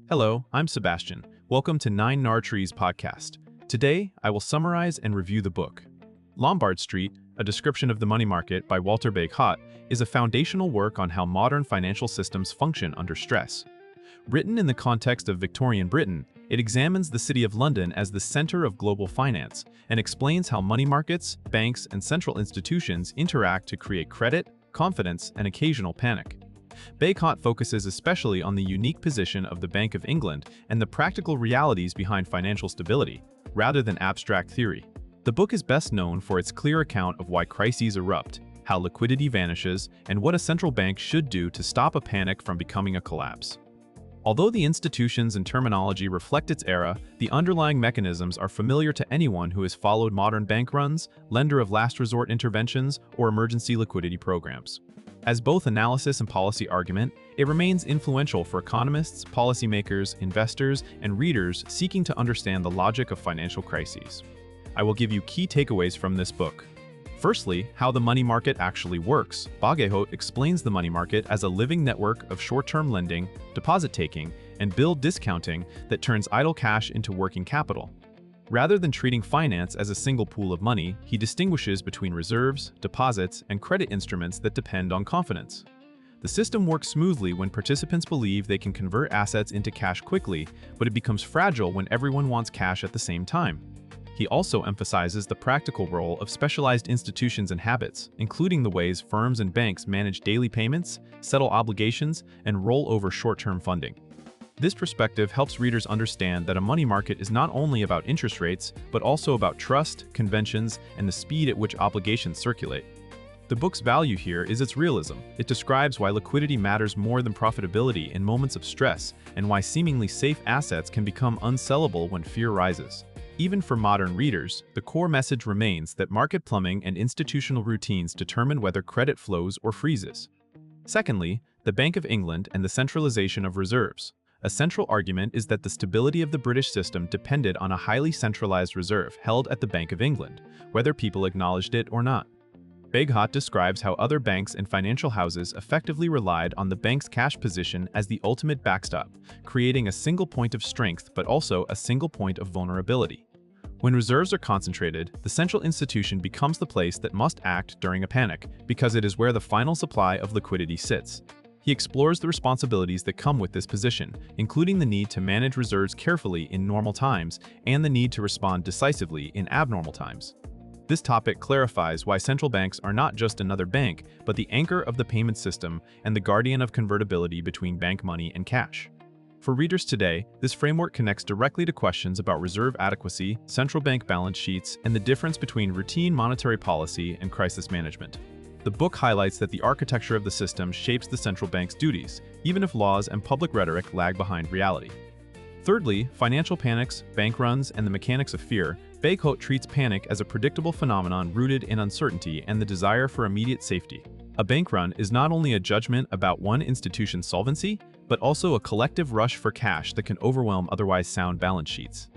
Hello, I'm Sebastian. Welcome to 9 Nar Trees podcast. Today, I will summarize and review the book. Lombard Street, A Description of the Money Market by Walter Bagehot, is a foundational work on how modern financial systems function under stress. Written in the context of Victorian Britain, it examines the City of London as the center of global finance and explains how money markets, banks, and central institutions interact to create credit, confidence, and occasional panic. Bagehot focuses especially on the unique position of the Bank of England and the practical realities behind financial stability, rather than abstract theory. The book is best known for its clear account of why crises erupt, how liquidity vanishes, and what a central bank should do to stop a panic from becoming a collapse. Although the institutions and terminology reflect its era, the underlying mechanisms are familiar to anyone who has followed modern bank runs, lender of last resort interventions, or emergency liquidity programs. As both analysis and policy argument, it remains influential for economists, policymakers, investors, and readers seeking to understand the logic of financial crises. I will give you key takeaways from this book. Firstly, how the money market actually works. Bagehot explains the money market as a living network of short-term lending, deposit-taking, and bill discounting that turns idle cash into working capital. Rather than treating finance as a single pool of money, he distinguishes between reserves, deposits, and credit instruments that depend on confidence. The system works smoothly when participants believe they can convert assets into cash quickly, but it becomes fragile when everyone wants cash at the same time. He also emphasizes the practical role of specialized institutions and habits, including the ways firms and banks manage daily payments, settle obligations, and roll over short-term funding. This perspective helps readers understand that a money market is not only about interest rates, but also about trust, conventions, and the speed at which obligations circulate. The book's value here is its realism. It describes why liquidity matters more than profitability in moments of stress, and why seemingly safe assets can become unsellable when fear rises. Even for modern readers, the core message remains that market plumbing and institutional routines determine whether credit flows or freezes. Secondly, the Bank of England and the centralization of reserves. A central argument is that the stability of the British system depended on a highly centralized reserve held at the Bank of England, whether people acknowledged it or not. Bagehot describes how other banks and financial houses effectively relied on the bank's cash position as the ultimate backstop, creating a single point of strength but also a single point of vulnerability. When reserves are concentrated, the central institution becomes the place that must act during a panic, because it is where the final supply of liquidity sits. He explores the responsibilities that come with this position, including the need to manage reserves carefully in normal times and the need to respond decisively in abnormal times. This topic clarifies why central banks are not just another bank, but the anchor of the payment system and the guardian of convertibility between bank money and cash. For readers today, this framework connects directly to questions about reserve adequacy, central bank balance sheets, and the difference between routine monetary policy and crisis management. The book highlights that the architecture of the system shapes the central bank's duties, even if laws and public rhetoric lag behind reality. Thirdly, financial panics, bank runs, and the mechanics of fear. Bagehot treats panic as a predictable phenomenon rooted in uncertainty and the desire for immediate safety. A bank run is not only a judgment about one institution's solvency, but also a collective rush for cash that can overwhelm otherwise sound balance sheets.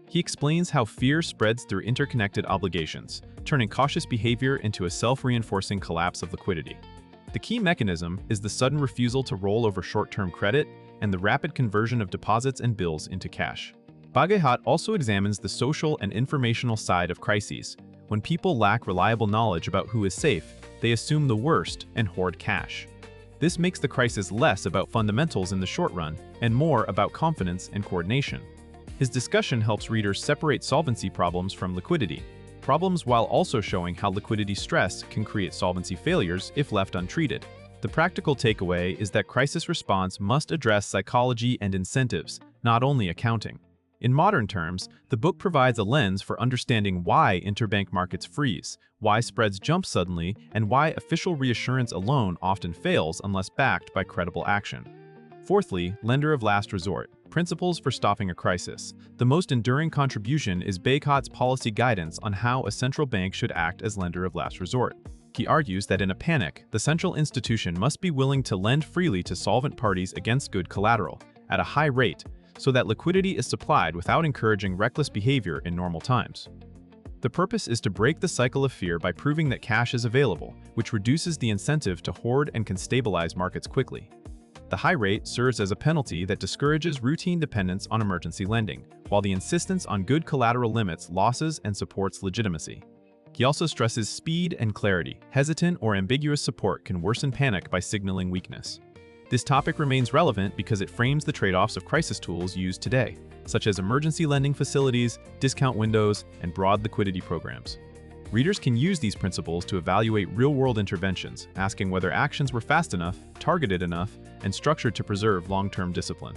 He explains how fear spreads through interconnected obligations, turning cautious behavior into a self-reinforcing collapse of liquidity. The key mechanism is the sudden refusal to roll over short-term credit and the rapid conversion of deposits and bills into cash. Bagehot also examines the social and informational side of crises. When people lack reliable knowledge about who is safe, they assume the worst and hoard cash. This makes the crisis less about fundamentals in the short run and more about confidence and coordination. His discussion helps readers separate solvency problems from liquidity problems while also showing how liquidity stress can create solvency failures if left untreated. The practical takeaway is that crisis response must address psychology and incentives, not only accounting. In modern terms, the book provides a lens for understanding why interbank markets freeze, why spreads jump suddenly, and why official reassurance alone often fails unless backed by credible action. Fourthly, lender of last resort. Principles for stopping a crisis. The most enduring contribution is Bagehot's policy guidance on how a central bank should act as lender of last resort. He argues that in a panic, the central institution must be willing to lend freely to solvent parties against good collateral, at a high rate, so that liquidity is supplied without encouraging reckless behavior in normal times. The purpose is to break the cycle of fear by proving that cash is available, which reduces the incentive to hoard and can stabilize markets quickly. The high rate serves as a penalty that discourages routine dependence on emergency lending, while the insistence on good collateral limits losses and supports legitimacy. He also stresses speed and clarity. Hesitant or ambiguous support can worsen panic by signaling weakness. This topic remains relevant because it frames the trade-offs of crisis tools used today, such as emergency lending facilities, discount windows, and broad liquidity programs. Readers can use these principles to evaluate real-world interventions, asking whether actions were fast enough, targeted enough, and structured to preserve long-term discipline.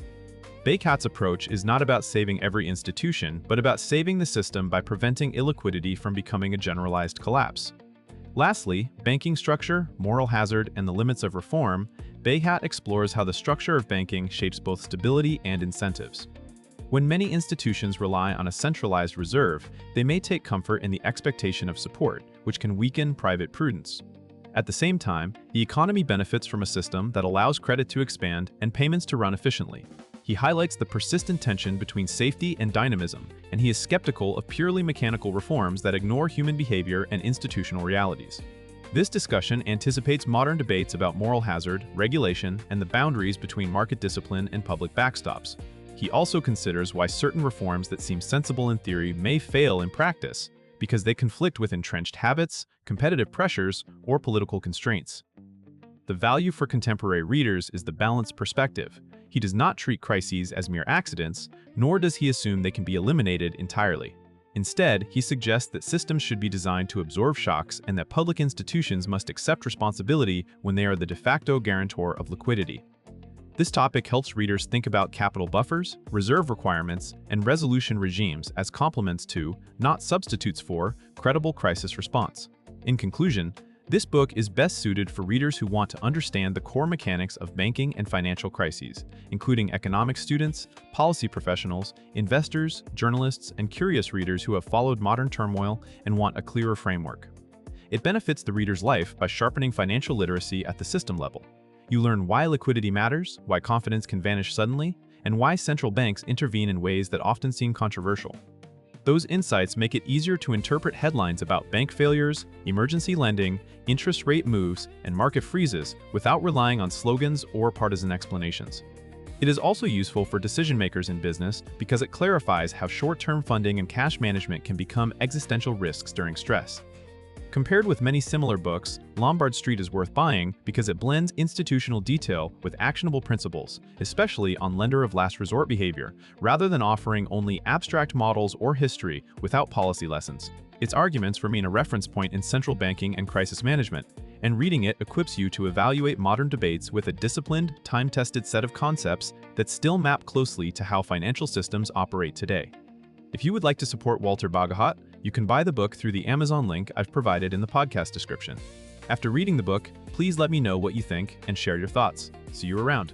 Bagehot's approach is not about saving every institution, but about saving the system by preventing illiquidity from becoming a generalized collapse. Lastly, banking structure, moral hazard, and the limits of reform, Bagehot explores how the structure of banking shapes both stability and incentives. When many institutions rely on a centralized reserve, they may take comfort in the expectation of support, which can weaken private prudence. At the same time, the economy benefits from a system that allows credit to expand and payments to run efficiently. He highlights the persistent tension between safety and dynamism, and he is skeptical of purely mechanical reforms that ignore human behavior and institutional realities. This discussion anticipates modern debates about moral hazard, regulation, and the boundaries between market discipline and public backstops. He also considers why certain reforms that seem sensible in theory may fail in practice, because they conflict with entrenched habits, competitive pressures, or political constraints. The value for contemporary readers is the balanced perspective. He does not treat crises as mere accidents, nor does he assume they can be eliminated entirely. Instead, he suggests that systems should be designed to absorb shocks and that public institutions must accept responsibility when they are the de facto guarantor of liquidity. This topic helps readers think about capital buffers, reserve requirements, and resolution regimes as complements to, not substitutes for, credible crisis response. In conclusion, this book is best suited for readers who want to understand the core mechanics of banking and financial crises, including economics students, policy professionals, investors, journalists, and curious readers who have followed modern turmoil and want a clearer framework. It benefits the reader's life by sharpening financial literacy at the system level. You learn why liquidity matters, why confidence can vanish suddenly, and why central banks intervene in ways that often seem controversial. Those insights make it easier to interpret headlines about bank failures, emergency lending, interest rate moves, and market freezes without relying on slogans or partisan explanations. It is also useful for decision-makers in business because it clarifies how short-term funding and cash management can become existential risks during stress. Compared with many similar books, Lombard Street is worth buying because it blends institutional detail with actionable principles, especially on lender of last resort behavior, rather than offering only abstract models or history without policy lessons. Its arguments remain a reference point in central banking and crisis management, and reading it equips you to evaluate modern debates with a disciplined, time-tested set of concepts that still map closely to how financial systems operate today. If you would like to support Walter Bagehot, you can buy the book through the Amazon link I've provided in the podcast description. After reading the book, please let me know what you think and share your thoughts. See you around.